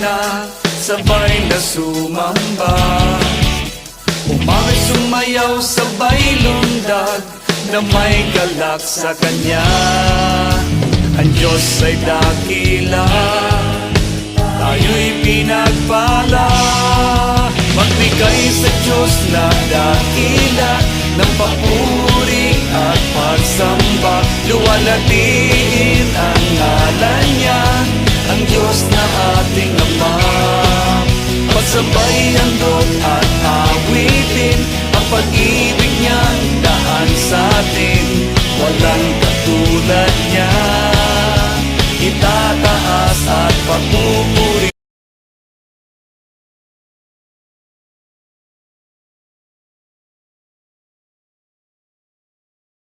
na sabay na sumamba. Umawit sumayaw sabay lundag na may galak sa Kanya. Ang Diyos ay dakila, tayo'y pinagpala. Magbigay sa Diyos na dakila ng papuri at pagsamba. Luwalhatiin ang ngalan niya, ang Diyos na ating Ama. Magsabay